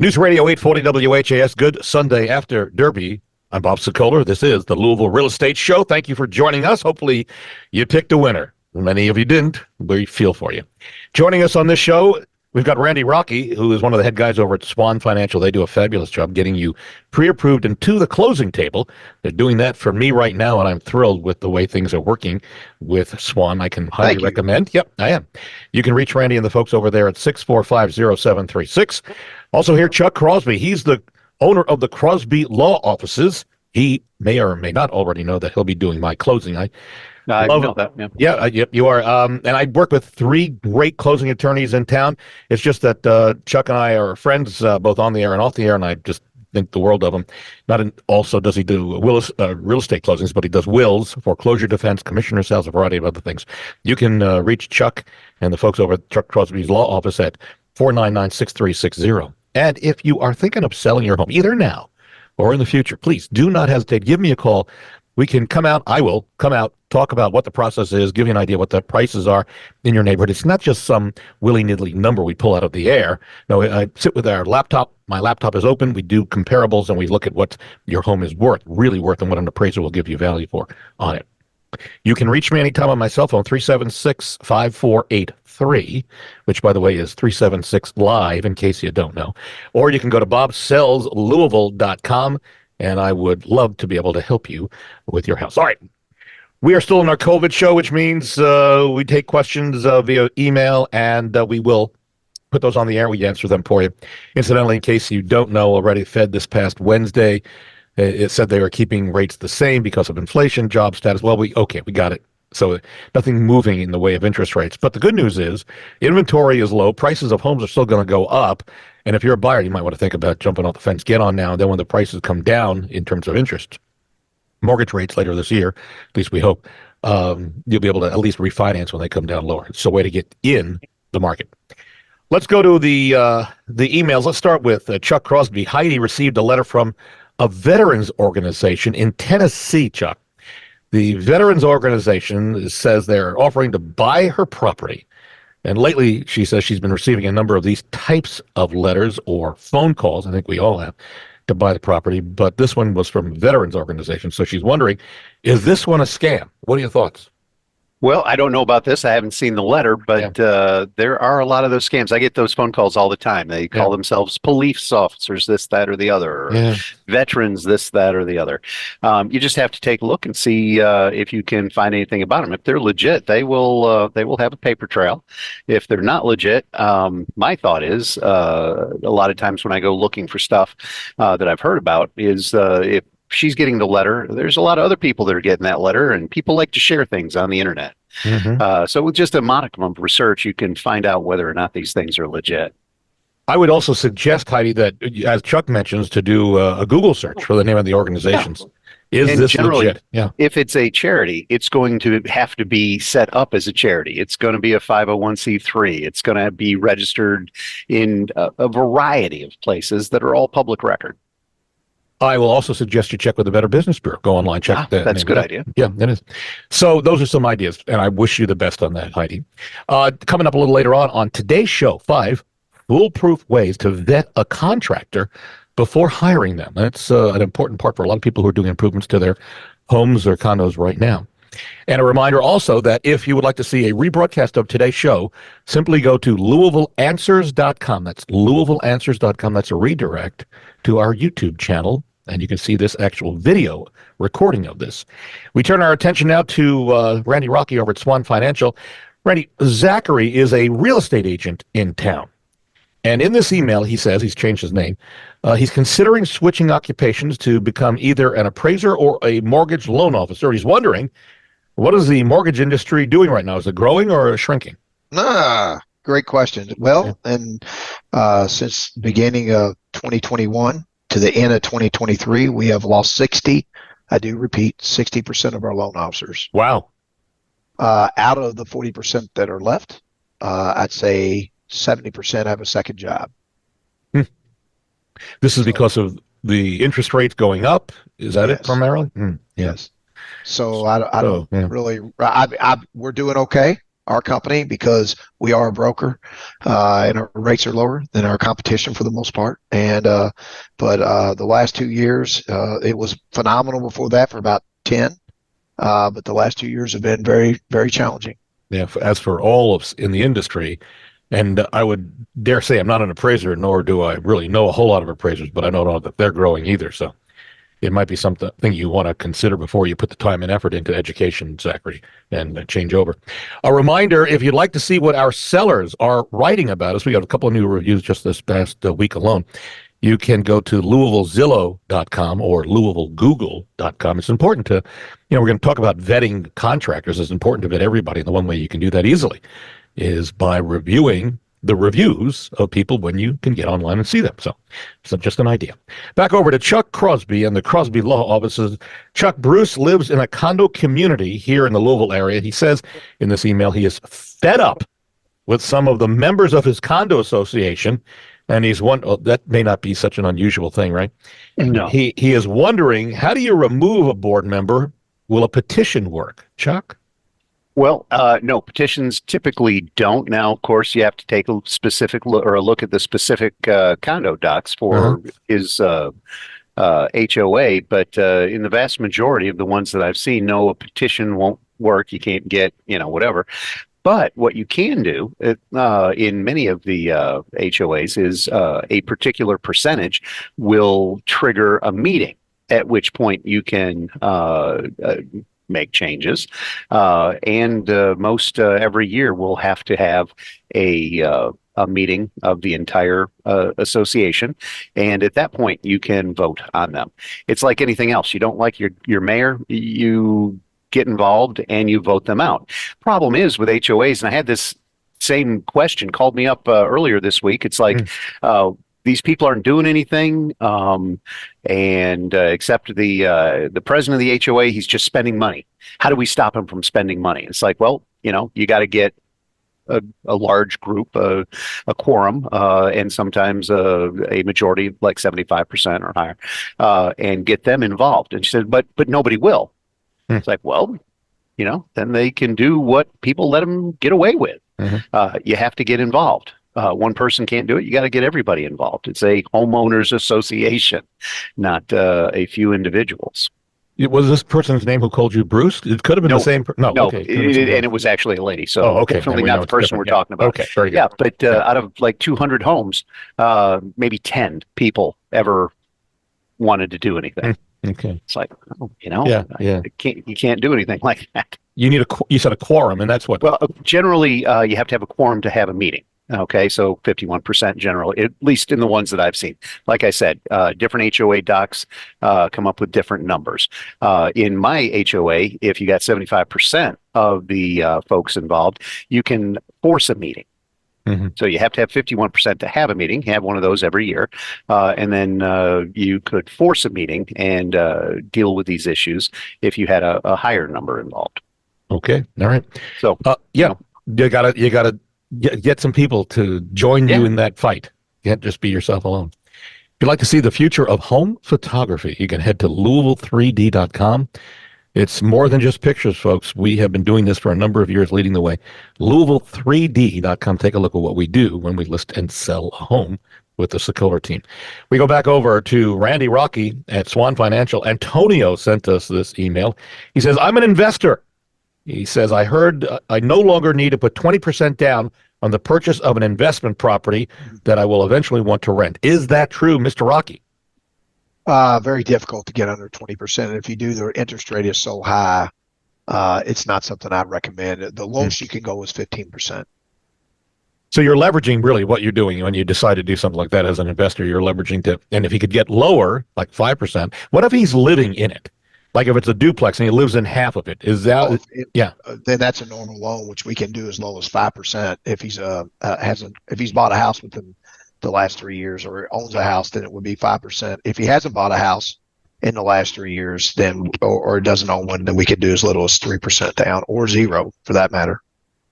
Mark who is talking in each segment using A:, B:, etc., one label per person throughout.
A: News Radio 840 WHAS. Good Sunday after Derby. I'm Bob Sokoler. This is the Louisville Real Estate Show. Thank you for joining us. Hopefully you picked a winner. Many of you didn't. We feel for you. Joining us on this show, we've got Randy Rocky, who is one of the head guys over at Swan Financial. They do a fabulous job getting you pre-approved and to the closing table. They're doing that for me right now, and I'm thrilled with the way things are working with Swan. I can highly recommend. Yep, I am. You can reach Randy and the folks over there at 645-0736. Also here, Chuck Crosby. He's the owner of the Crosby Law Offices. He may or may not already know that he'll be doing my closing. I know that. Yeah, you are. And I work with three great closing attorneys in town. It's just that Chuck and I are friends, both on the air and off the air, and I just think the world of him. Also does he do real estate closings, but he does wills, foreclosure defense, commissioner sales, a variety of other things. You can reach Chuck and the folks over at Chuck Crosby's Law Office at 499-6360. And if you are thinking of selling your home, either now or in the future, please do not hesitate. Give me a call. We can come out. I will come out, talk about what the process is, give you an idea what the prices are in your neighborhood. It's not just some willy-nilly number we pull out of the air. No, I sit with our laptop. My laptop is open. We do comparables, and we look at what your home is worth, really worth, and what an appraiser will give you value for on it. You can reach me anytime on my cell phone, 376-5483, which, by the way, is 376 live, in case you don't know. Or you can go to bobsellslouisville.com, and I would love to be able to help you with your house. All right. We are still in our COVID show, which means we take questions via email, and we will put those on the air. We answer them for you. Incidentally, in case you don't know already, Fed this past Wednesday, it said they were keeping rates the same because of inflation, job status. Well, we got it. So nothing moving in the way of interest rates. But the good news is inventory is low. Prices of homes are still going to go up. And if you're a buyer, you might want to think about jumping off the fence. Get on now. And then when the prices come down in terms of interest, mortgage rates later this year, at least we hope, you'll be able to at least refinance when they come down lower. It's a way to get in the market. Let's go to the emails. Let's start with Chuck Crosby. Heidi received a letter from a veterans organization in Tennessee, Chuck. The veterans organization says they're offering to buy her property. And lately, she says she's been receiving a number of these types of letters or phone calls, I think we all have, to buy the property. But this one was from a veterans organization. So she's wondering, is this one a scam? What are your thoughts?
B: Well, I don't know about this. I haven't seen the letter, but there are a lot of those scams. I get those phone calls all the time. They call themselves police officers, this, that, or the other, or veterans, this, that, or the other. You just have to take a look and see if you can find anything about them. If they're legit, they will have a paper trail. If they're not legit, my thought is a lot of times when I go looking for stuff that I've heard about is if she's getting the letter, there's a lot of other people that are getting that letter, and people like to share things on the internet. So with just a modicum of research, you can find out whether or not these things are legit.
A: I would also suggest, Heidi, that, as Chuck mentions, to do a Google search for the name of the organizations. Is this legit?
B: If it's a charity, it's going to have to be set up as a charity. It's going to be a 501c3. It's going to be registered in a variety of places that are all public record.
A: I will also suggest you check with the Better Business Bureau. Go online, check that.
B: That's a good idea.
A: Yeah, it is. So those are some ideas, and I wish you the best on that, Heidi. Coming up a little later on today's show, 5 foolproof ways to vet a contractor before hiring them. That's an important part for a lot of people who are doing improvements to their homes or condos right now. And a reminder also that if you would like to see a rebroadcast of today's show, simply go to LouisvilleAnswers.com. That's LouisvilleAnswers.com. That's a redirect to our YouTube channel, and you can see this actual video recording of this. We turn our attention now to Randy Rocky over at Swan Financial. Randy, Zachary is a real estate agent in town. And in this email, he says, he's changed his name, he's considering switching occupations to become either an appraiser or a mortgage loan officer. He's wondering, what is the mortgage industry doing right now? Is it growing or shrinking?
C: Great question. Well, and since the beginning of 2021 to the end of 2023, we have lost 60, I do repeat, 60% of our loan officers.
A: Wow.
C: Out of the 40% that are left, I'd say 70% have a second job.
A: This is because of the interest rates going up? Is that it primarily?
C: Yes. So I don't really, we're doing okay. our company because we are a broker, and our rates are lower than our competition for the most part. And but the last 2 years, it was phenomenal before that for about 10. But the last 2 years have been very, very challenging.
A: Yeah, as for all of in the industry, and I would dare say I'm not an appraiser, nor do I really know a whole lot of appraisers, but I don't know that they're growing either. So it might be something you want to consider before you put the time and effort into education, Zachary, and change over. A reminder, if you'd like to see what our sellers are writing about us, we got a couple of new reviews just this past week alone. You can go to LouisvilleZillow.com or LouisvilleGoogle.com. It's important to, we're going to talk about vetting contractors. It's important to vet everybody. And the one way you can do that easily is by reviewing the reviews of people when you can get online and see them. So it's just an idea. Back over to Chuck Crosby and the Crosby Law Offices. Chuck, Bruce lives in a condo community here in the Louisville area. He says in this email he is fed up with some of the members of his condo association. And that may not be such an unusual thing, right?
B: No.
A: He is wondering, how do you remove a board member? Will a petition work? Chuck?
B: Well, no, petitions typically don't. Now, of course, you have to take a specific look at the specific condo docs for his HOA. But in the vast majority of the ones that I've seen, no, a petition won't work. You can't get, whatever. But what you can do in many of the HOAs is a particular percentage will trigger a meeting, at which point you can make changes. And most every year we'll have to have a meeting of the entire association. And at that point, you can vote on them. It's like anything else. You don't like your mayor, you get involved and you vote them out. Problem is with HOAs, and I had this same question called me up earlier this week. It's like these people aren't doing anything, and except the president of the HOA, he's just spending money. How do we stop him from spending money? It's like, well, you got to get a large group, a quorum, and sometimes a majority, like 75% or higher, and get them involved. And she said, but nobody will. It's like, well, then they can do what people let them get away with. You have to get involved. One person can't do it. You got to get everybody involved. It's a homeowners association, not a few individuals.
A: Was this person's name who called you Bruce? It could have been the same. No,
B: no,
A: okay.
B: And it was actually a lady. So definitely not the person we're talking about.
A: Okay, very good.
B: Yeah, but out of like 200 homes, maybe 10 people ever wanted to do anything.
A: Okay.
B: It's like, you can't do anything like that.
A: You need you said a quorum, and that's what?
B: Well, generally, you have to have a quorum to have a meeting. Okay, so 51% generally, at least in the ones that I've seen. Like I said, different HOA docs come up with different numbers. In my HOA, if you got 75% of the folks involved, you can force a meeting. So you have to have 51% to have a meeting, have one of those every year. And then you could force a meeting and deal with these issues if you had a higher number involved.
A: Okay. All right.
B: So,
A: you gotta get some people to join you in that fight. You can't just be yourself alone. If you'd like to see the future of home photography, you can head to Louisville3D.com. It's more than just pictures, folks. We have been doing this for a number of years, leading the way. Louisville3D.com. Take a look at what we do when we list and sell a home with the Sokoler team. We go back over to Randy Rocky at Swan Financial. Antonio sent us this email. He says, I'm an investor. He says, I heard I no longer need to put 20% down on the purchase of an investment property that I will eventually want to rent. Is that true, Mr. Rocky?
C: Very difficult to get under 20%. And if you do, the interest rate is so high, it's not something I'd recommend. The lowest you can go is 15%.
A: So you're leveraging really what you're doing when you decide to do something like that as an investor. You're leveraging and if he could get lower, like 5%, what if he's living in it? Like if it's a duplex and he lives in half of it, is that
C: then that's a normal loan, which we can do as low as 5% if he's if he's bought a house within the last 3 years or owns a house, then it would be 5%. If he hasn't bought a house in the last 3 years, then or doesn't own one, then we could do as little as 3% down or zero for that matter.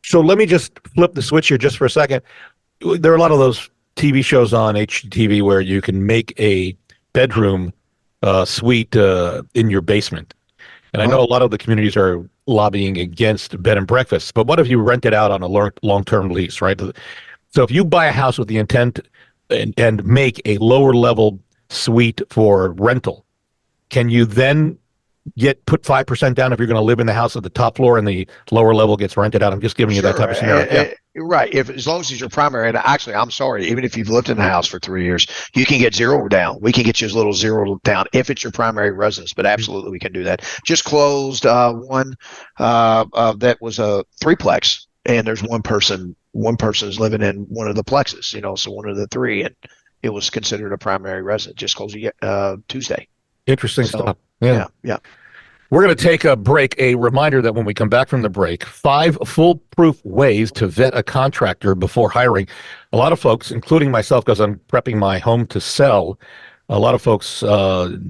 A: So let me just flip the switch here just for a second. There are a lot of those TV shows on HGTV where you can make a bedroom suite in your basement. And I know a lot of the communities are lobbying against bed and breakfasts, but what if you rent it out on a long-term lease, right? So if you buy a house with the intent and make a lower level suite for rental, can you then put 5% down if you're going to live in the house at the top floor and the lower level gets rented out? I'm just giving you that type of scenario.
C: Right. As long as it's your primary, and actually, I'm sorry, even if you've lived in the house for 3 years, you can get zero down. We can get you a little zero down if it's your primary residence, but absolutely we can do that. Just closed one that was a threeplex, and there's one person is living in one of the plexes, so one of the three, and it was considered a primary residence. Just closed Tuesday.
A: Interesting stuff.
C: Yeah.
A: We're going to take a break. A reminder that when we come back from the break, 5 foolproof ways to vet a contractor before hiring. A lot of folks, including myself, because I'm prepping my home to sell, a lot of folks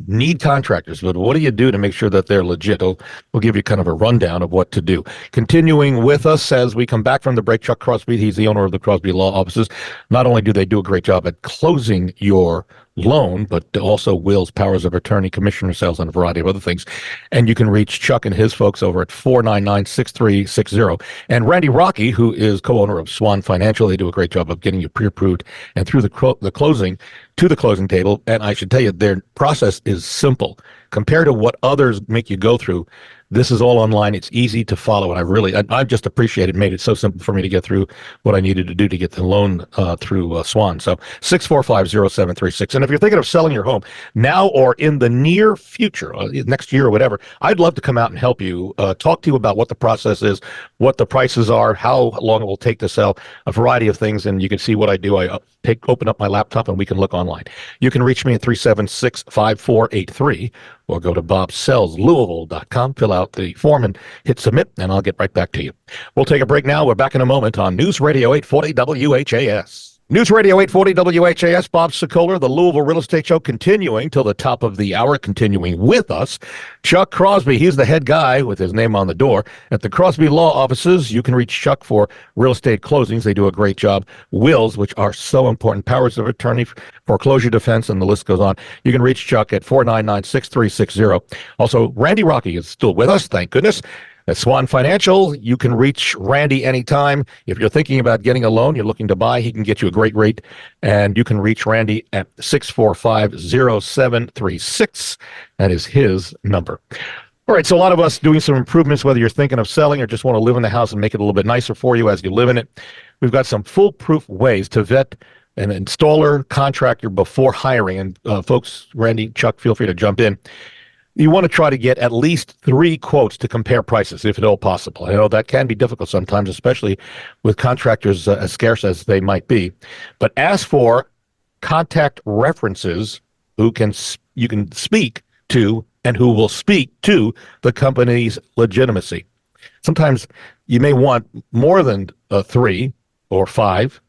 A: need contractors, but what do you do to make sure that they're legit? We'll give you kind of a rundown of what to do. Continuing with us as we come back from the break, Chuck Crosby, he's the owner of the Crosby Law Offices. Not only do they do a great job at closing your loan, but also wills, powers of attorney, commissioner sales, and a variety of other things. And you can reach Chuck and his folks over at 499-6360. And Randy Rocky, who is co-owner of Swan Financial, they do a great job of getting you pre-approved and through the closing to the closing table. And I should tell you, their process is simple. Compared to what others make you go through, this is all online. It's easy to follow, and I just appreciate it. Made it so simple for me to get through what I needed to do to get the loan through Swan. So 645-0736. And if you're thinking of selling your home now or in the near future, next year or whatever, I'd love to come out and help you, talk to you about what the process is, what the prices are, how long it will take to sell, a variety of things. And you can see what I do. I open up my laptop and we can look online. You can reach me at 376-5483 or go to bobsellslouisville.com, fill out the form and hit submit, and I'll get right back to you. We'll take a break now. We're back in a moment on News Radio 840 WHAS. News Radio 840 WHAS, Bob Sokoler, the Louisville Real Estate Show, continuing till the top of the hour. Continuing with us, Chuck Crosby. He's the head guy with his name on the door at the Crosby Law Offices. You can reach Chuck for real estate closings. They do a great job. Wills, which are so important, powers of attorney, foreclosure defense, and the list goes on. You can reach Chuck at 499-6360. Also, Randy Rocky is still with us, thank goodness. At Swan Financial, you can reach Randy anytime. If you're thinking about getting a loan, you're looking to buy, he can get you a great rate. And you can reach Randy at 645-0736. That is his number. All right, so a lot of us doing some improvements, whether you're thinking of selling or just want to live in the house and make it a little bit nicer for you as you live in it. We've got some foolproof ways to vet an installer contractor before hiring. And folks, Randy, Chuck, feel free to jump in. You want to try to get at least 3 quotes to compare prices, if at all possible. I know that can be difficult sometimes, especially with contractors as scarce as they might be. But ask for contact references you can speak to and who will speak to the company's legitimacy. Sometimes you may want more than 3 or 5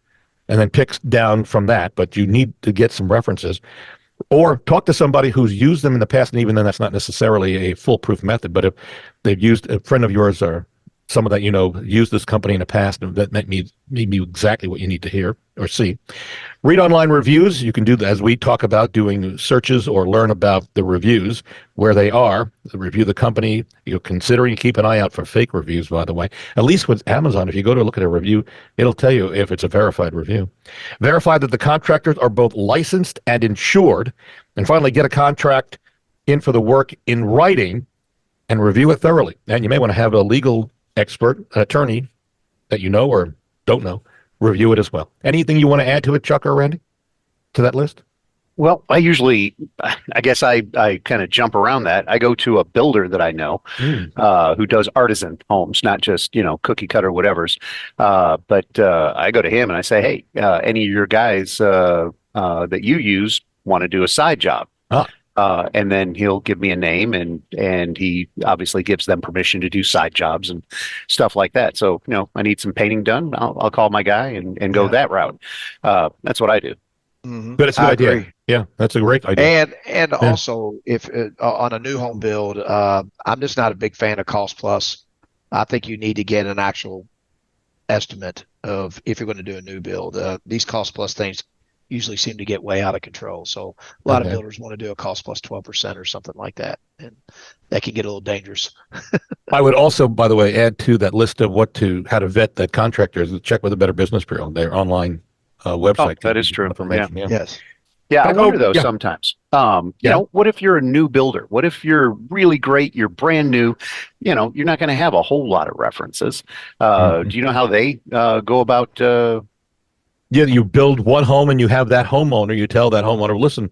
A: and then pick down from that, but you need to get some references. Or talk to somebody who's used them in the past, and even then that's not necessarily a foolproof method, but if they've used a friend of yours or someone that you know used this company in the past, and that may be exactly what you need to hear or see. Read online reviews. You can do that as we talk about doing searches or learn about the reviews, where they are, review the company. You're considering, keep an eye out for fake reviews, by the way. At least with Amazon, if you go to look at a review, it'll tell you if it's a verified review. Verify that the contractors are both licensed and insured. And finally, get a contract in for the work in writing and review it thoroughly. And you may want to have a legal expert, attorney that you know or don't know, review it as well. Anything you want to add to it, Chuck or Randy, to that list?
B: Well, I guess I kind of jump around that. I go to a builder that I know who does artisan homes, not just, cookie cutter whatevers. But I go to him and I say, hey, any of your guys that you use want to do a side job? And then he'll give me a name and he obviously gives them permission to do side jobs and stuff like that. So, I need some painting done. I'll call my guy and go that route. That's what I do.
C: Mm-hmm.
A: But it's a good idea.
C: Agree.
A: Yeah, that's a great idea.
C: And also, if on a new home build, I'm just not a big fan of cost plus. I think you need to get an actual estimate of if you're going to do a new build. These cost plus things usually seem to get way out of control. So a lot of builders want to do a cost plus 12% or something like that, and that can get a little dangerous.
A: I would also, by the way, add to that list of how to vet that contractors. Check with the Better Business Bureau, their online website.
B: That is true.
A: Information.
B: Yeah.
C: Yes.
B: Yeah, I wonder though sometimes. You know, what if you're a new builder? What if you're really great? You're brand new. You know, you're not going to have a whole lot of references. Do you know how they go about?
A: Yeah, you build one home and you have that homeowner. You tell that homeowner, listen,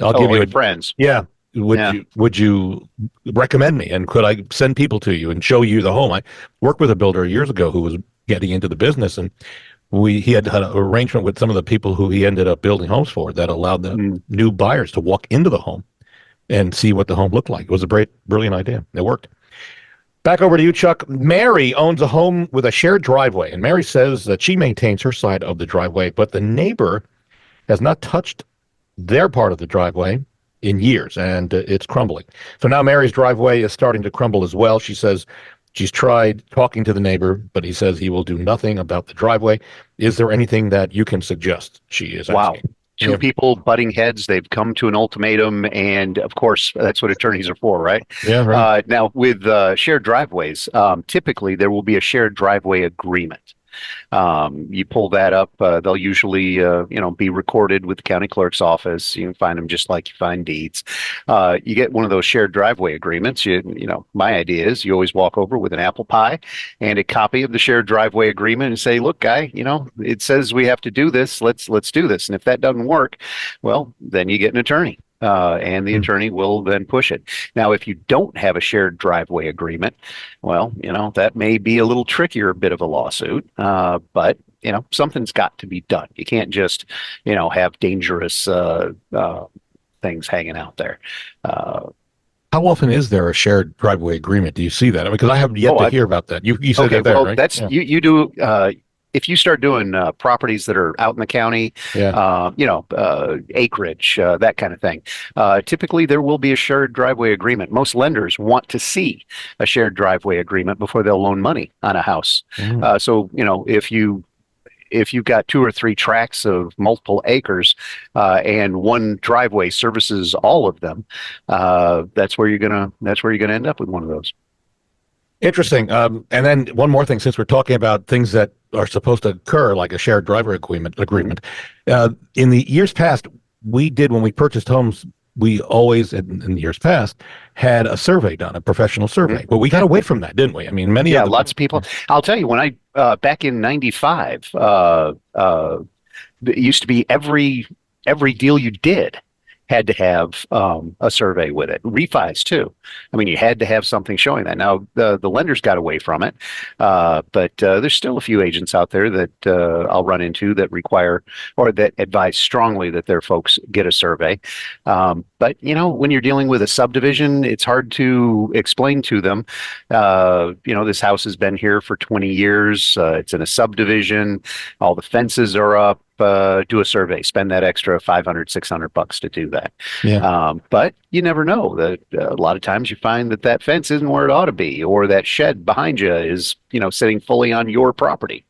A: I'll give you
B: friends.
A: Yeah. Would you recommend me, and could I send people to you and show you the home? I worked with a builder years ago who was getting into the business, and he had an arrangement with some of the people who he ended up building homes for that allowed the new buyers to walk into the home and see what the home looked like. It was a brilliant idea. It worked. Back over to you, Chuck. Mary owns a home with a shared driveway, and Mary says that she maintains her side of the driveway, but the neighbor has not touched their part of the driveway in years, and it's crumbling. So now Mary's driveway is starting to crumble as well. She says she's tried talking to the neighbor, but he says he will do nothing about the driveway. Is there anything that you can suggest? She is asking.
B: Two people butting heads. They've come to an ultimatum, and of course, that's what attorneys are for, right?
A: Yeah, right.
B: Now, with shared driveways, typically there will be a shared driveway agreement. You pull that up, they'll usually, be recorded with the county clerk's office. You can find them just like you find deeds. You get one of those shared driveway agreements. My idea is you always walk over with an apple pie and a copy of the shared driveway agreement and say, look, guy, it says we have to do this. Let's do this. And if that doesn't work, well, then you get an attorney. And the attorney will then push it. Now, if you don't have a shared driveway agreement, well, that may be a little trickier bit of a lawsuit, but something's got to be done. You can't just, have dangerous things hanging out there.
A: How often is there a shared driveway agreement? Do you see that? Because I have yet to hear about that. You said that there, right?
B: That's you do. If you start doing properties that are out in the county, acreage, that kind of thing, typically there will be a shared driveway agreement. Most lenders want to see a shared driveway agreement before they'll loan money on a house. So, if you've got 2 or 3 tracts of multiple acres and one driveway services all of them, that's where you're gonna end up with one of those.
A: Interesting. And then one more thing, since we're talking about things that are supposed to occur, like a shared driveway agreement. In the years past, when we purchased homes, we always, in years past, had a survey done, a professional survey. But we got away from that, didn't we? I mean, lots
B: of people. I'll tell you, when I back in '95, it used to be every deal you did had to have a survey with it. Refis too. I mean, you had to have something showing that. Now the lenders got away from it, but there's still a few agents out there that I'll run into that require or that advise strongly that their folks get a survey. But when you're dealing with a subdivision, it's hard to explain to them. This house has been here for 20 years. It's in a subdivision. All the fences are up. Do a survey, spend that extra $500-$600 to do that. But you never know. That a lot of times you find that fence isn't where it ought to be, or that shed behind you is sitting fully on your property.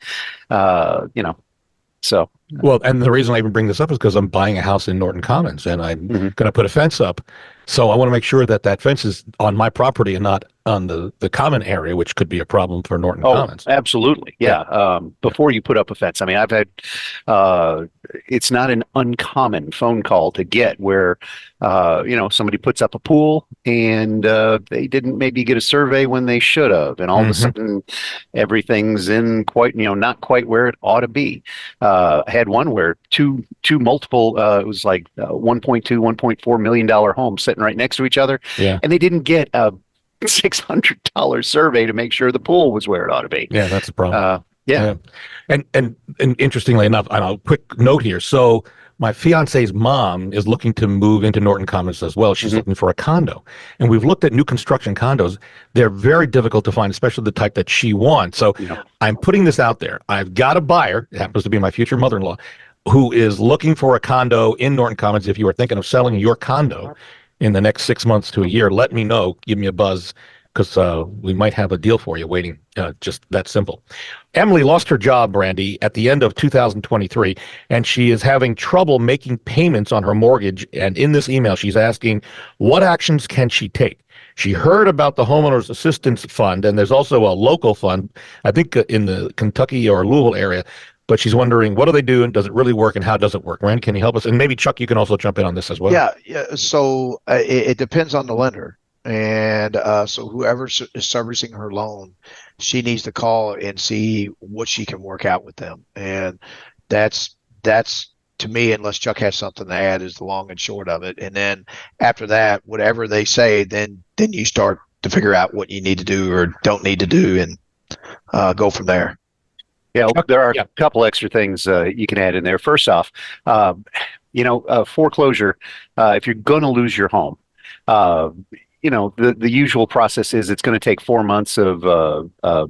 B: So
A: well, and the reason I even bring this up is because I'm buying a house in Norton Commons, and I'm going to put a fence up. So I want to make sure that fence is on my property and not on the common area, which could be a problem for Norton Commons.
B: Absolutely. Yeah. Before you put up a fence, I mean, I've had, it's not an uncommon phone call to get where, somebody puts up a pool and they didn't maybe get a survey when they should have. And all of a sudden everything's in not quite where it ought to be. I had one where two multiple, it was like $1.2, $1.4 million homes sitting right next to each other.
A: Yeah.
B: And they didn't get a $600 survey to make sure the pool was where it ought to be.
A: Yeah, that's a problem.
B: Yeah.
A: And interestingly enough, and a quick note here. So my fiance's mom is looking to move into Norton Commons as well. She's looking for a condo. And we've looked at new construction condos. They're very difficult to find, especially the type that she wants. So I'm putting this out there. I've got a buyer, it happens to be my future mother-in-law, who is looking for a condo in Norton Commons. If you are thinking of selling your condo in the next 6 months to a year, let me know. Give me a buzz. because we might have a deal for you waiting. Just that simple. Emily lost her job, Randy, at the end of 2023, and she is having trouble making payments on her mortgage. And in this email, she's asking, what actions can she take? She heard about the Homeowners Assistance Fund, and there's also a local fund, I think in the Kentucky or Louisville area, but she's wondering, what do they do, and does it really work, and how does it work? Rand, can you help us? And maybe, Chuck, you can also jump in on this as well.
C: Yeah. So it depends on the lender. And so whoever is servicing her loan, she needs to call and see what she can work out with them. And that's to me, unless Chuck has something to add, is the long and short of it. And then after that, whatever they say, then you start to figure out what you need to do or don't need to do, and go from there.
B: Yeah, there are a couple extra things you can add in there. First off, foreclosure, if you're going to lose your home, the usual process is it's going to take 4 months of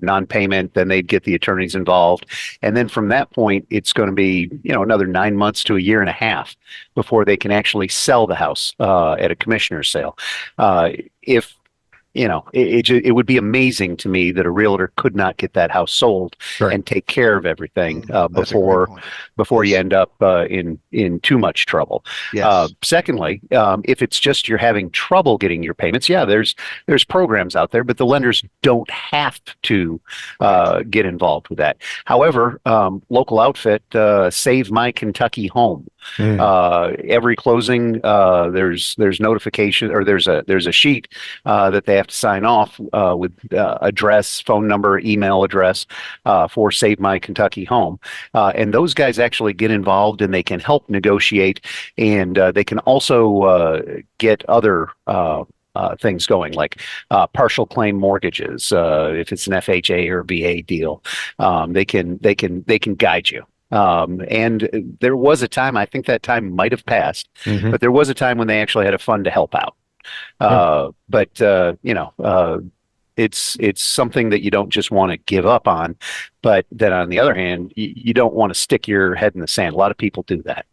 B: non-payment. Then they'd get the attorneys involved. And then from that point, it's going to be, another 9 months to a year and a half before they can actually sell the house at a commissioner's sale. It would be amazing to me that a realtor could not get that house sold and take care of everything before you end up in too much trouble.
C: Yes.
B: Secondly, if it's just you're having trouble getting your payments, there's programs out there, but the lenders don't have to get involved with that. However, local outfit, Save My Kentucky Home. Every closing, there's notification, or there's a sheet that they have to sign off with address, phone number, email address for Save My Kentucky Home. And those guys actually get involved, and they can help negotiate, and they can also get other things going, like partial claim mortgages. If it's an FHA or VA deal, they can guide you. And there was a time, I think that time might have passed, but there was a time when they actually had a fund to help out. It's something that you don't just want to give up on, but then on the other hand, you don't want to stick your head in the sand. A lot of people do that.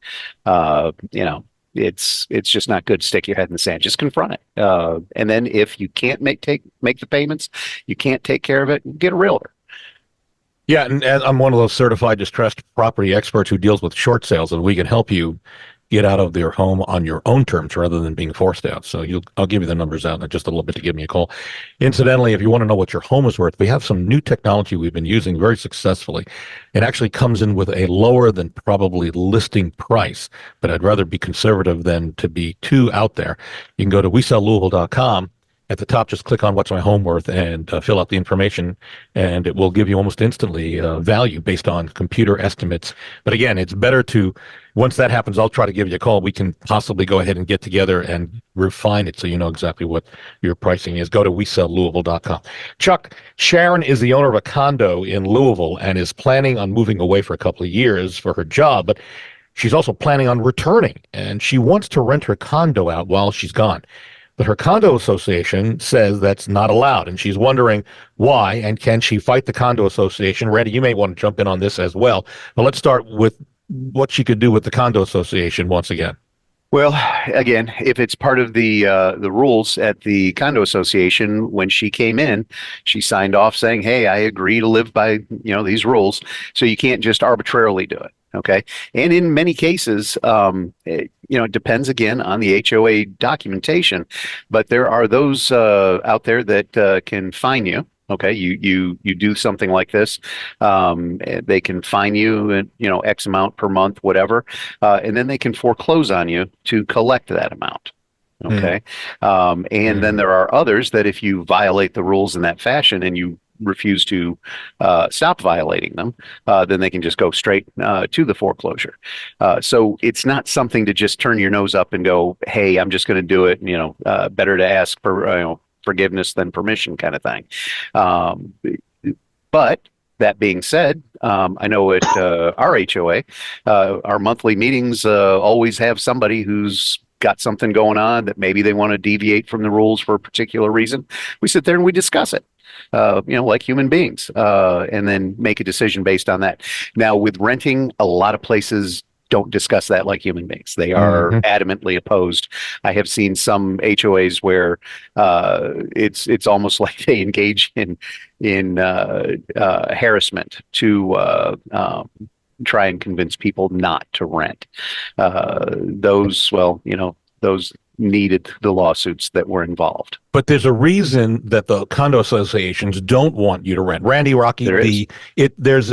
B: It's just not good to stick your head in the sand. Just confront it. And then if you can't make the payments, you can't take care of it, get a realtor.
A: Yeah, and I'm one of those certified distressed property experts who deals with short sales, and we can help you get out of their home on your own terms rather than being forced out. So I'll give you the numbers out in just a little bit to give me a call. Incidentally, if you want to know what your home is worth, we have some new technology we've been using very successfully. It actually comes in with a lower than probably listing price, but I'd rather be conservative than to be too out there. You can go to WeSellLouisville.com. At the top, just click on what's my home worth and fill out the information, and it will give you almost instantly value based on computer estimates. But again, it's better to, once that happens, I'll try to give you a call. We can possibly go ahead and get together and refine it so you know exactly what your pricing is. Go to WeSellLouisville.com. Chuck, Sharon is the owner of a condo in Louisville and is planning on moving away for a couple of years for her job, but she's also planning on returning, and she wants to rent her condo out while she's gone. But her condo association says that's not allowed, and she's wondering why, and can she fight the condo association? Randy, you may want to jump in on this as well. But let's start with what she could do with the condo association once again.
B: Well, again, if it's part of the rules at the condo association, when she came in, she signed off saying, "Hey, I agree to live by these rules." So you can't just arbitrarily do it. Okay. And in many cases, it depends again on the HOA documentation, but there are those out there that can fine you. Okay. You do something like this. They can fine you, X amount per month, whatever. And then they can foreclose on you to collect that amount. Okay. And then there are others that if you violate the rules in that fashion and you refuse to stop violating them, then they can just go straight to the foreclosure. So it's not something to just turn your nose up and go, "Hey, I'm just going to do it." Better to ask for forgiveness than permission, kind of thing. But that being said, I know at our HOA, our monthly meetings always have somebody who's got something going on that maybe they want to deviate from the rules for a particular reason. We sit there and we discuss it. Like human beings, and then make a decision based on that. Now, with renting, a lot of places don't discuss that like human beings. They are adamantly opposed. I have seen some HOAs where it's almost like they engage in harassment to try and convince people not to rent. Those needed the lawsuits that were involved.
A: But there's a reason that the condo associations don't want you to rent. Randy Rocky, there's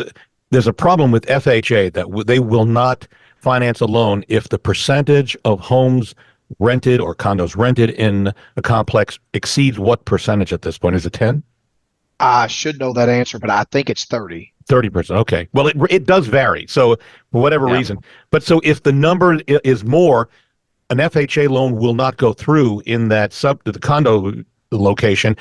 A: a problem with FHA that they will not finance a loan if the percentage of homes rented or condos rented in a complex exceeds what percentage at this point? Is it 10?
C: I should know that answer, but I think it's 30.
A: 30%. Okay. Well, it does vary. So for whatever reason. But so if the number is more, an FHA loan will not go through in that the condo location,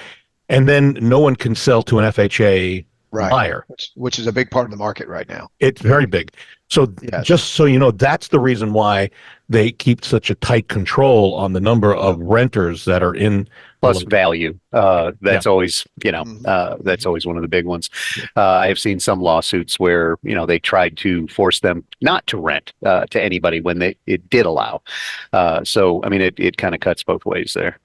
A: and then no one can sell to an FHA buyer.
C: Which is a big part of the market right now.
A: It's very big. So just so you know, that's the reason why they keep such a tight control on the number of renters that are in.
B: Plus value. That's always, that's always one of the big ones. I have seen some lawsuits where, they tried to force them not to rent to anybody when it did allow. So, I mean, it kind of cuts both ways there.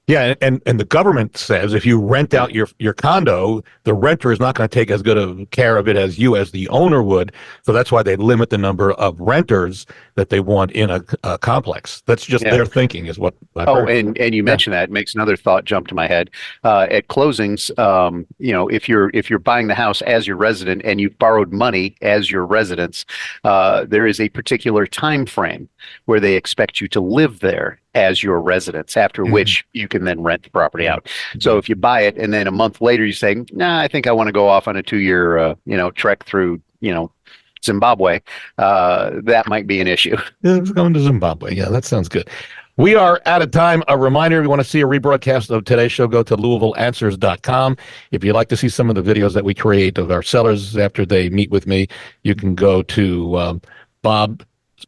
A: Yeah, and the government says if you rent out your condo, the renter is not going to take as good of care of it as you as the owner would. So that's why they limit the number of renters that they want in a complex. That's just their thinking is what I've heard.
B: And you mentioned that. It makes another thought jump to my head. At closings, if you're buying the house as your resident and you've borrowed money as your residence, there is a particular time frame where they expect you to live there as your residence, after which you can then rent the property out. So if you buy it and then a month later you say, nah, I think I want to go off on a 2-year, trek through, Zimbabwe, that might be an issue.
A: Going to Zimbabwe. Yeah, that sounds good. We are out of time. A reminder, if you want to see a rebroadcast of today's show, go to LouisvilleAnswers.com. If you'd like to see some of the videos that we create of our sellers after they meet with me, you can go to Bob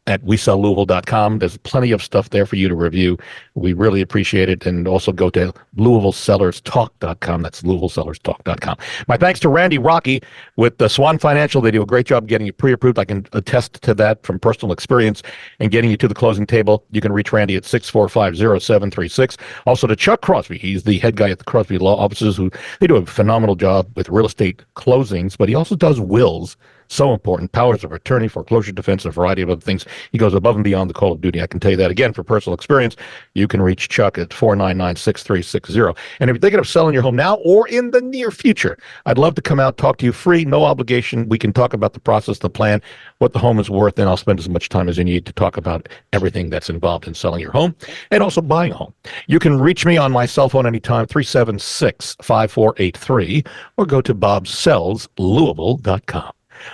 A: at WeSellLouisville.com. There's plenty of stuff there for you to review. We really appreciate it. And also go to LouisvilleSellersTalk.com. That's LouisvilleSellersTalk.com. My thanks to Randy Rocky with the Swan Financial. They do a great job getting you pre-approved. I can attest to that from personal experience and getting you to the closing table. You can reach Randy at 645-0736. Also to Chuck Crosby. He's the head guy at the Crosby Law Offices, they do a phenomenal job with real estate closings, but he also does wills. So important. Powers of attorney, foreclosure defense, a variety of other things. He goes above and beyond the call of duty. I can tell you that. Again, for personal experience, you can reach Chuck at 499-6360. And if you're thinking of selling your home now or in the near future, I'd love to come out, talk to you free, no obligation. We can talk about the process, the plan, what the home is worth, and I'll spend as much time as you need to talk about everything that's involved in selling your home and also buying a home. You can reach me on my cell phone anytime, 376-5483, or go to bobsellslouisville.com.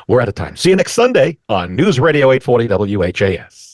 A: We're out of time. See you next Sunday on News Radio 840 WHAS.